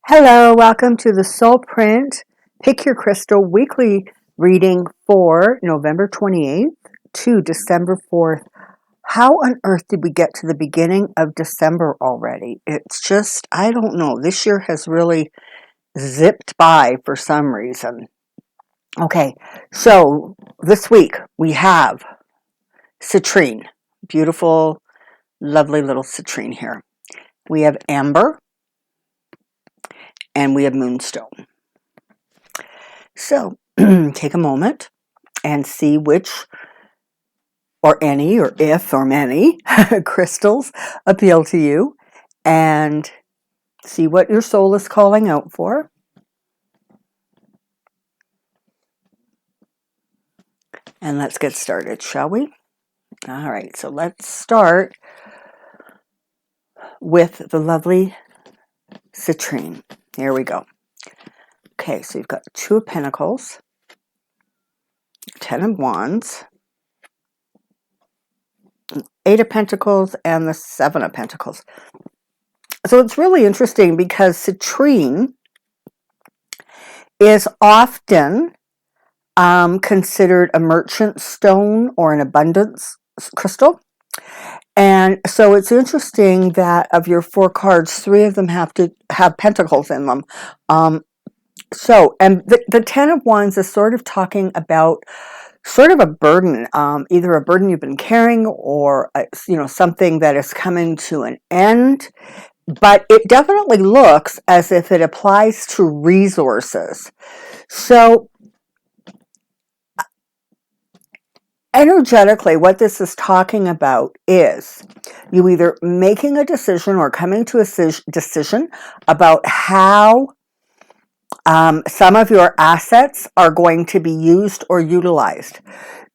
Hello, welcome to the Soulprint Pick Your Crystal weekly reading for November 28th to December 4th. How on earth did we get to the beginning of December already? It's just, I don't know. This year has really zipped by for some reason. Okay, so this week we have Citrine. Beautiful, lovely little Citrine here. We have Amber and we have Moonstone. So take a moment and see which or any or if or many crystals appeal to you and see what your soul is calling out for. And let's get started, shall we? All right, so let's start with the lovely Citrine. Here we go. Okay, so you've got the Two of Pentacles, Ten of Wands, Eight of Pentacles, and the Seven of Pentacles. So it's really interesting because citrine is often considered a merchant stone or an abundance crystal. And so it's interesting that of your four cards, three of them have to have pentacles in them. And the Ten of Wands is sort of talking about sort of a burden, either a burden you've been carrying or something that is coming to an end. But it definitely looks as if it applies to resources. So energetically, what this is talking about is you either making a decision or coming to a decision about how some of your assets are going to be used or utilized.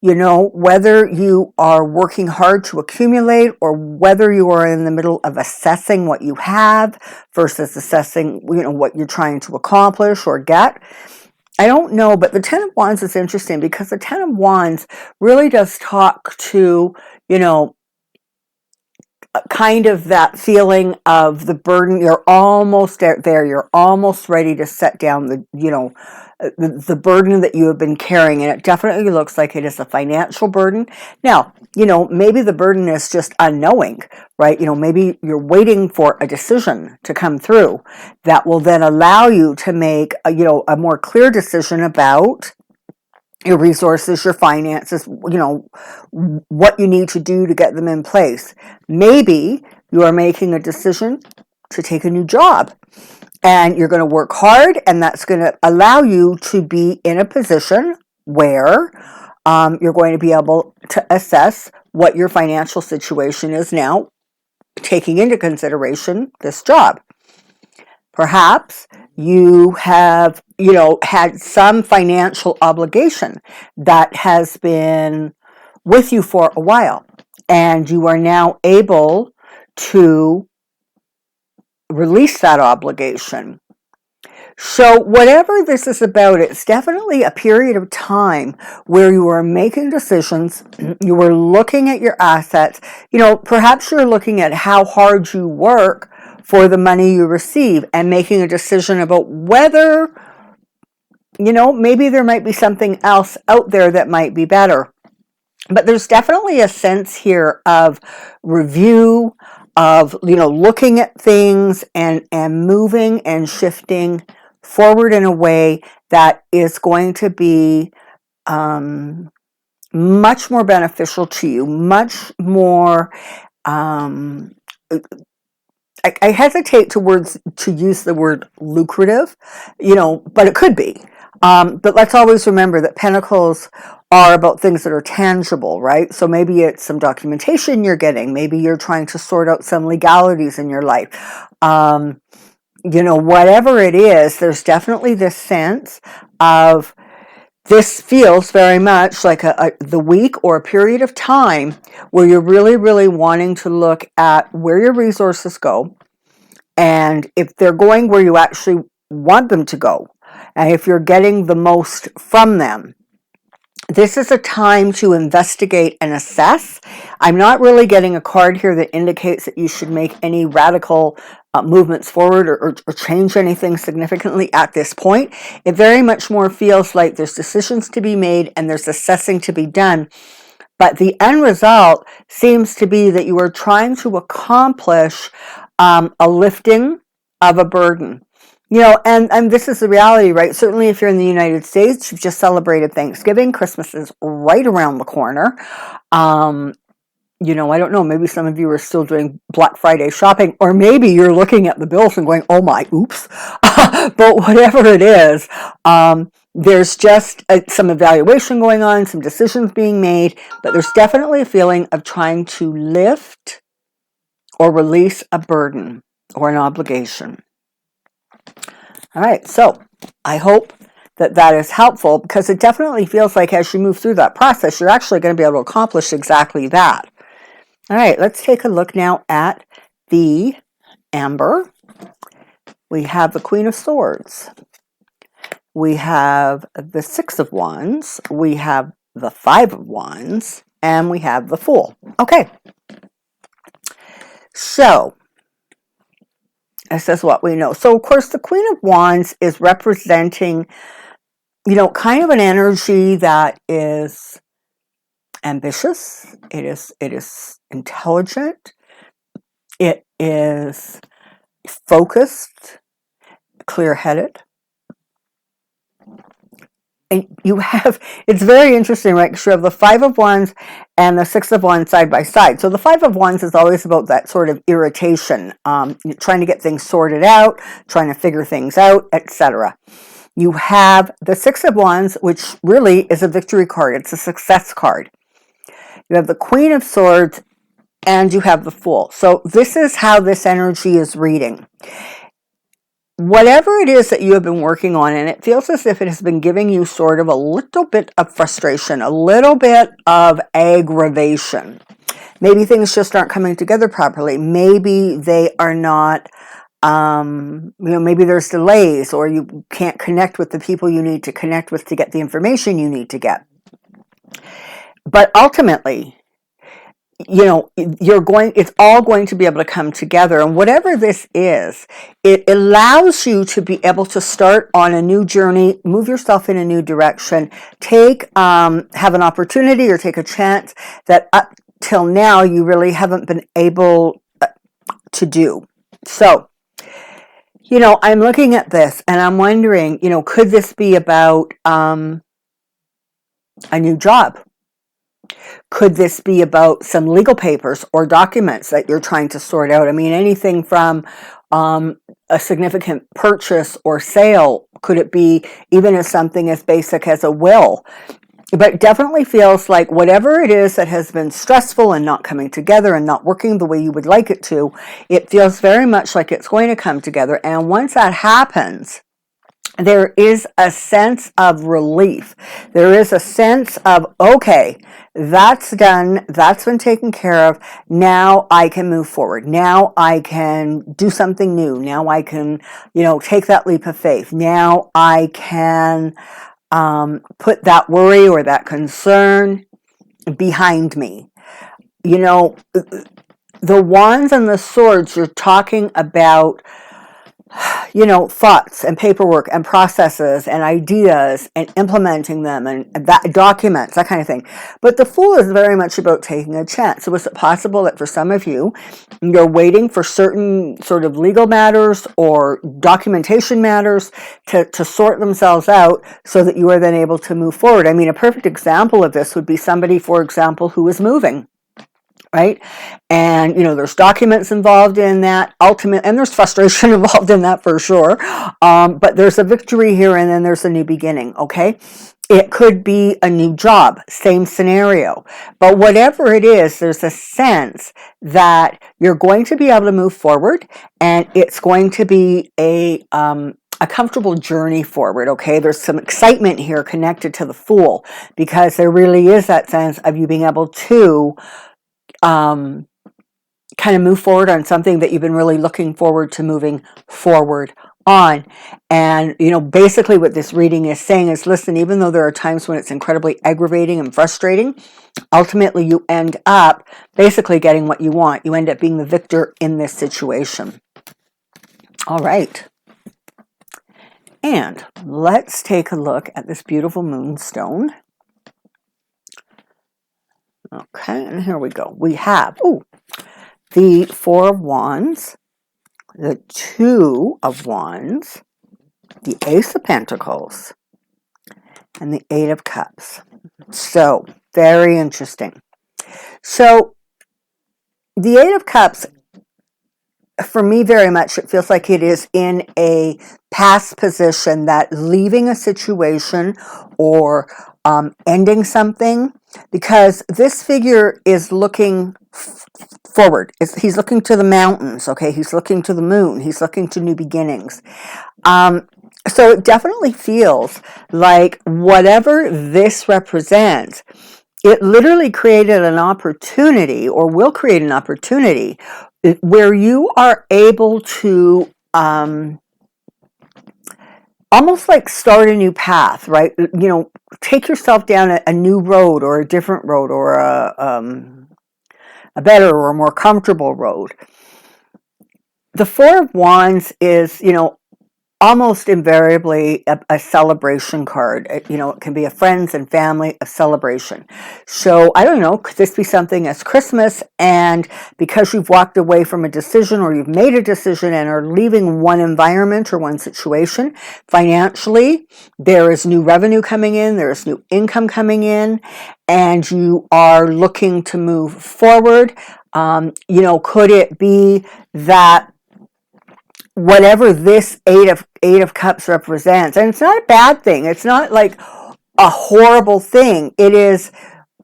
You know, whether you are working hard to accumulate or whether you are in the middle of assessing what you have versus assessing, what you're trying to accomplish or get. I don't know, but the Ten of Wands is interesting because the Ten of Wands really does talk to, kind of that feeling of the burden. You're almost there. You're almost ready to set down the burden that you have been carrying. And it definitely looks like it is a financial burden. Now, maybe the burden is just unknowing, right? Maybe you're waiting for a decision to come through that will then allow you to make a more clear decision about your resources, your finances, what you need to do to get them in place. Maybe you are making a decision to take a new job and you're going to work hard, and that's going to allow you to be in a position where you're going to be able to assess what your financial situation is now, taking into consideration this job. Perhaps you have, had some financial obligation that has been with you for a while, and you are now able to release that obligation. So whatever this is about, it's definitely a period of time where you are making decisions, you are looking at your assets, perhaps you're looking at how hard you work for the money you receive and making a decision about whether, maybe there might be something else out there that might be better. But there's definitely a sense here of review, of, looking at things and moving and shifting forward in a way that is going to be much more beneficial to you, much more I hesitate to use the word lucrative, but it could be. But let's always remember that pentacles are about things that are tangible, right? So maybe it's some documentation you're getting. Maybe you're trying to sort out some legalities in your life. Whatever it is, there's definitely this sense of this feels very much like the week or a period of time where you're really, really wanting to look at where your resources go and if they're going where you actually want them to go, and if you're getting the most from them. This is a time to investigate and assess. I'm not really getting a card here that indicates that you should make any radical movements forward or change anything significantly at this point. It very much more feels like there's decisions to be made and there's assessing to be done. But the end result seems to be that you are trying to accomplish a lifting of a burden. You know, and this is the reality, right? Certainly if you're in the United States, you've just celebrated Thanksgiving. Christmas is right around the corner. You know, I don't know, maybe some of you are still doing Black Friday shopping, or maybe you're looking at the bills and going, oh my, oops. But whatever it is, there's just some evaluation going on, some decisions being made, but there's definitely a feeling of trying to lift or release a burden or an obligation. All right, so I hope that that is helpful, because it definitely feels like as you move through that process, you're actually going to be able to accomplish exactly that. All right, let's take a look now at the amber. We have the Queen of Swords. We have the Six of Wands. We have the Five of Wands. And we have the Fool. Okay. So, this is what we know. So, of course, the Queen of Wands is representing, you know, kind of an energy that is ambitious. It is intelligent. It is focused, clear-headed. And you have, it's very interesting, right? Because you have the Five of Wands and the Six of Wands side by side. So the Five of Wands is always about that sort of irritation, trying to get things sorted out, trying to figure things out, etc. You have the Six of Wands, which really is a victory card. It's a success card. You have the Queen of Swords, and you have the Fool. So this is how this energy is reading. Whatever it is that you have been working on, and it feels as if it has been giving you sort of a little bit of frustration, a little bit of aggravation. Maybe things just aren't coming together properly. Maybe they are not, you know, maybe there's delays, or you can't connect with the people you need to connect with to get the information you need to get. But ultimately, you know, it's all going to be able to come together. And whatever this is, it allows you to be able to start on a new journey, move yourself in a new direction, have an opportunity or take a chance that up till now you really haven't been able to do. So, you know, I'm looking at this and I'm wondering, you know, could this be about a new job? Could this be about some legal papers or documents that you're trying to sort out? I mean, anything from a significant purchase or sale. Could it be even as something as basic as a will? But it definitely feels like whatever it is that has been stressful and not coming together and not working the way you would like it to, it feels very much like it's going to come together. And once that happens, there is a sense of relief. There is a sense of, okay, that's done. That's been taken care of. Now I can move forward. Now I can do something new. Now I can, you know, take that leap of faith. Now I can put that worry or that concern behind me. You know, the wands and the swords, you're talking about, you know, thoughts and paperwork and processes and ideas and implementing them and that documents, that kind of thing. But the Fool is very much about taking a chance. So is it possible that for some of you, you're waiting for certain sort of legal matters or documentation matters to sort themselves out so that you are then able to move forward? I mean, a perfect example of this would be somebody, for example, who is moving. Right? And, you know, there's documents involved in that, and there's frustration involved in that for sure. But there's a victory here and then there's a new beginning, okay? It could be a new job, same scenario. But whatever it is, there's a sense that you're going to be able to move forward and it's going to be a comfortable journey forward, okay? There's some excitement here connected to the Fool because there really is that sense of you being able to kind of move forward on something that you've been really looking forward to moving forward on. And, you know, basically what this reading is saying is, listen, even though there are times when it's incredibly aggravating and frustrating, ultimately you end up basically getting what you want. You end up being the victor in this situation. All right. And let's take a look at this beautiful moonstone. Okay, and here we go. We have, the Four of Wands, the Two of Wands, the Ace of Pentacles, and the Eight of Cups. So, very interesting. So, the Eight of Cups, for me, very much, it feels like it is in a past position, that leaving a situation or ending something, because this figure is looking forward. He's looking to the mountains, okay? He's looking to the moon. He's looking to new beginnings. So it definitely feels like whatever this represents, it literally created an opportunity, or will create an opportunity, where you are able to almost like start a new path, right? You know, take yourself down a new road, or a different road, or a better or a more comfortable road. The Four of Wands is, you know, almost invariably a celebration card. You know, it can be a friends and family, a celebration. So I don't know, could this be something as Christmas, and because you've walked away from a decision, or you've made a decision and are leaving one environment or one situation, financially, there is new revenue coming in, there is new income coming in, and you are looking to move forward. You know, could it be that whatever this eight of cups represents, and it's not a bad thing, it's not like a horrible thing, it is,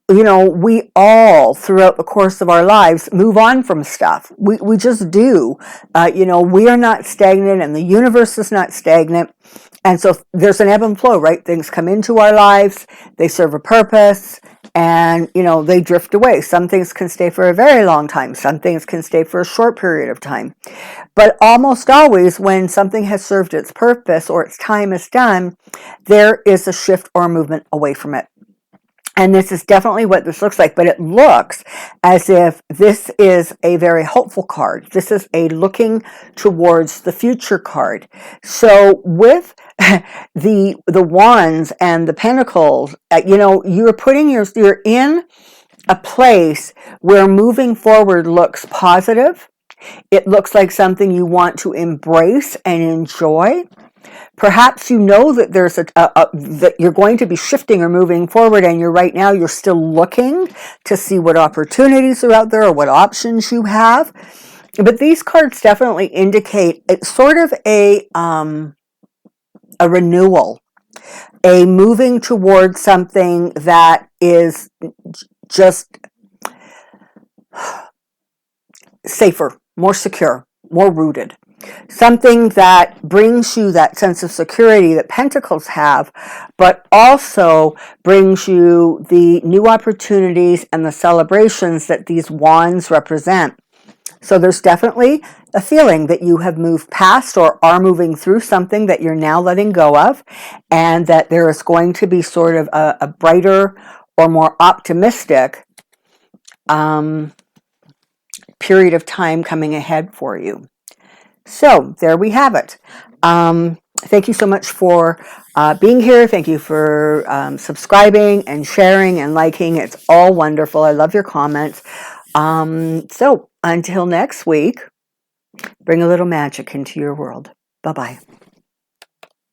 you know, we all throughout the course of our lives move on from stuff. We just do. You know, we are not stagnant, and the universe is not stagnant. And so there's an ebb and flow, right? Things come into our lives, they serve a purpose, and, you know, they drift away. Some things can stay for a very long time. Some things can stay for a short period of time. But almost always, when something has served its purpose, or its time is done, there is a shift or a movement away from it. And this is definitely what this looks like, but it looks as if this is a very hopeful card. This is a looking towards the future card. So with the wands and the pentacles, you know, you're in a place where moving forward looks positive. It looks like something you want to embrace and enjoy. Perhaps you know that there's that you're going to be shifting or moving forward, and you're still looking to see what opportunities are out there, or what options you have. But these cards definitely indicate it's sort of a renewal, a moving towards something that is just safer, more secure, more rooted. Something that brings you that sense of security that Pentacles have, but also brings you the new opportunities and the celebrations that these wands represent. So there's definitely a feeling that you have moved past, or are moving through something that you're now letting go of, and that there is going to be sort of a brighter or more optimistic period of time coming ahead for you. So there we have it. Thank you so much for being here. Thank you for subscribing and sharing and liking. It's all wonderful. I love your comments. So until next week, bring a little magic into your world. Bye-bye.